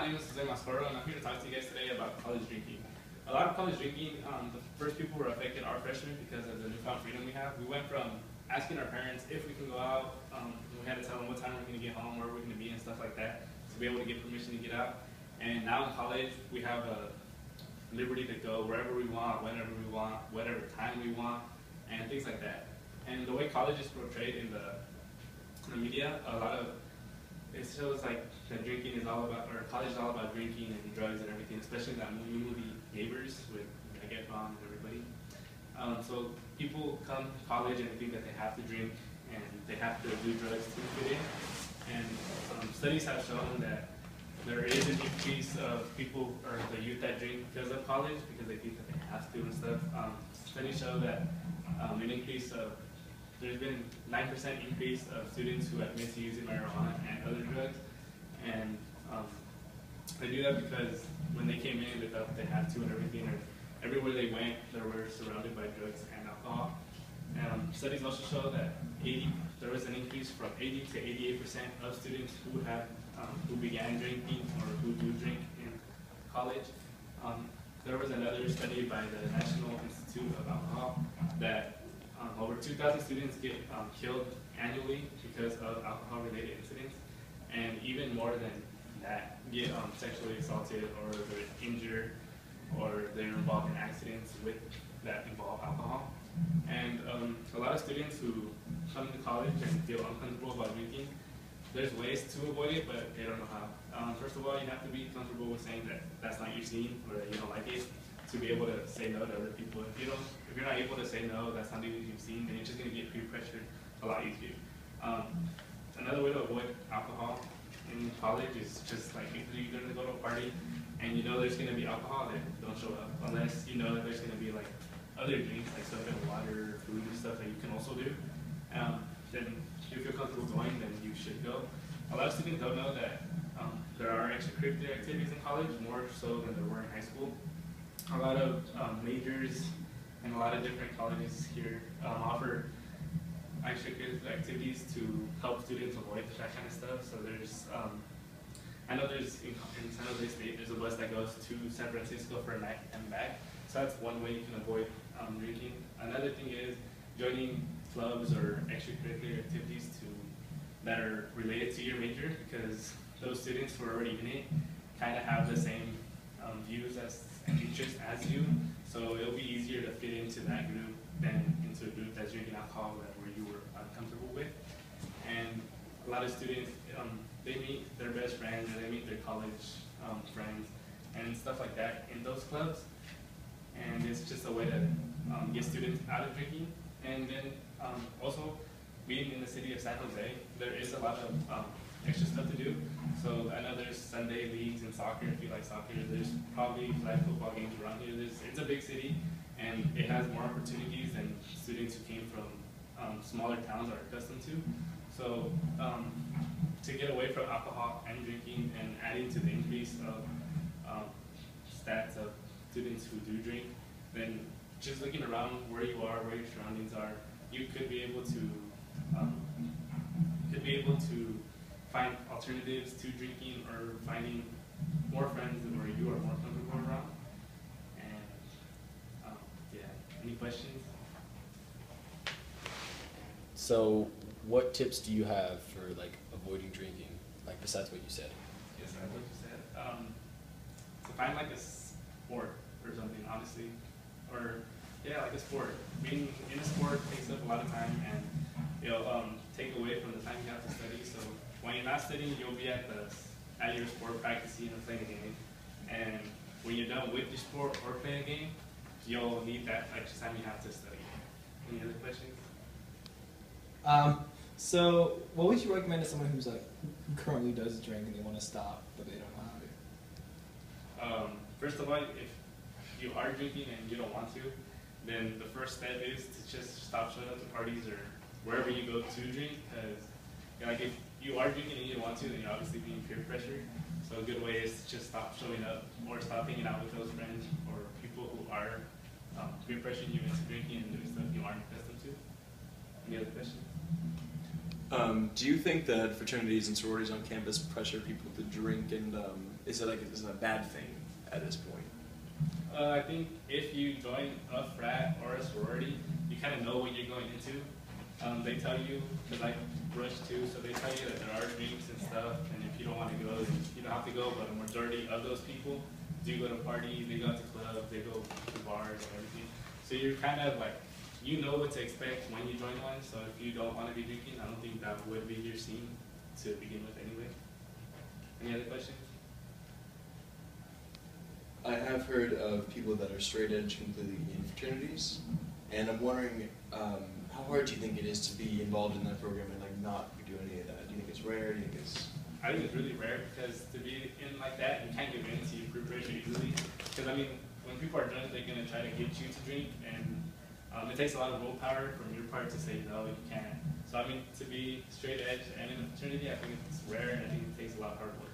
name is Jose Mascoro, and I'm here to talk to you guys today about college drinking. A lot of college drinking, the first people who were affected are freshmen because of the newfound freedom we have. We went from asking our parents if we can go out, we had to tell them what time we're going to get home, where we're going to be, and stuff like that, to be able to get permission to get out. And now in college, we have a liberty to go wherever we want, whenever we want, whatever time we want, and things like that. And the way college is portrayed in the media, it shows like that drinking is all about, or college is all about drinking and drugs and everything, especially that new movie Neighbors with Get Bomb and everybody. So people come to college and think that they have to drink and they have to do drugs to fit in. And studies have shown that there is an increase of people, or the youth that drink because of college, because they think that they have to and stuff. Studies show that there's been 9% increase of students who admit to using marijuana and other drugs. And they do that because when they came in, they thought they had to and everything, or everywhere they went, they were surrounded by drugs and alcohol. Studies also show that there was an increase from 80 to 88% of students who began drinking or who do drink in college. There was another study by the National Institute of Alcohol that over 2,000 students get killed annually because of alcohol-related incidents, and even more than that get sexually assaulted, or they're injured, or they're involved in accidents that involve alcohol. And a lot of students who come to college and feel uncomfortable about drinking, there's ways to avoid it, but they don't know how. First of all, you have to be comfortable with saying that that's not your scene, or that you don't like it, to be able to say no to other people. If you're not able to say no, that's something that you've seen, then you're just going to get peer pressured a lot easier. Another way to avoid alcohol in college is just like, if you're going to go to a party and you know there's going to be alcohol, then don't show up, unless you know that there's going to be like other drinks, like soda and water, food and stuff that you can also do. Then if you feel comfortable going, then you should go. A lot of students don't know that there are extracurricular activities in college, more so than there were in high school. A lot of majors and a lot of different colleges here offer extracurricular activities to help students avoid that kind of stuff. So there's, I know there's, in San Jose State, there's a bus that goes to San Francisco for a night and back. So that's one way you can avoid drinking. Another thing is joining clubs or extracurricular activities that are related to your major, because those students who are already in it kind of have the same views and interests as you, so it'll be easier to fit into that group than into a group that's drinking alcohol where you were uncomfortable with. And a lot of students, they meet their best friends, or they meet their college friends and stuff like that in those clubs, and it's just a way to get students out of drinking. And then also, being in the city of San Jose, there is a lot of extra stuff to do. So I know there's Sunday leagues in soccer. If you like soccer, there's probably flag football games around here. It's a big city, and it has more opportunities than students who came from smaller towns are accustomed to. So to get away from alcohol and drinking, and adding to the increase of stats of students who do drink, then just looking around where you are, where your surroundings are, you could be able to find alternatives to drinking, or finding more friends where you are more comfortable around. And yeah, any questions? So what tips do you have for like avoiding drinking, like besides what you said? Yes, I what you said. To find like a sport or something, honestly, or yeah, like a sport. Being in a sport takes up a lot of time, and it'll take away from the time you have to study. So when you're not studying, you'll be at your sport practicing and playing a game. And when you're done with your sport or playing a game, you'll need that extra time you have to study. Any other questions? So what would you recommend to someone who's like who currently does drink and they want to stop but they don't know how to? First of all, if you are drinking and you don't want to, then the first step is to just stop showing up to parties or wherever you go to drink, because like if you are drinking and you don't want to, then you're obviously being peer pressured. So a good way is to just stop showing up, or stop hanging out with those friends or people who are peer pressuring you into drinking and doing stuff you aren't accustomed to. Any other questions? Do you think that fraternities and sororities on campus pressure people to drink, and is it a bad thing at this point? I think if you join a frat or a sorority, you kind of know what you're going into. They tell you, because I rush too, so they tell you that there are drinks and stuff, and if you don't want to go, then you don't have to go, but a majority of those people do go to parties, they go out to clubs, they go to bars and everything. So you're kind of like, you know what to expect when you join one, so if you don't want to be drinking, I don't think that would be your scene to begin with anyway. Any other questions? I have heard of people that are straight edge completely in fraternities, and I'm wondering how hard do you think it is to be involved in that program and like not do any of that? Do you think it's rare? Do you think it's... I think it's really rare because to be in like that, you can't give in to peer pressure easily. Because I mean, when people are drunk, they're gonna try to get you to drink, and it takes a lot of willpower from your part to say no, you can't. So I mean, to be straight edge and in a fraternity, I think it's rare, and I think it takes a lot of hard work.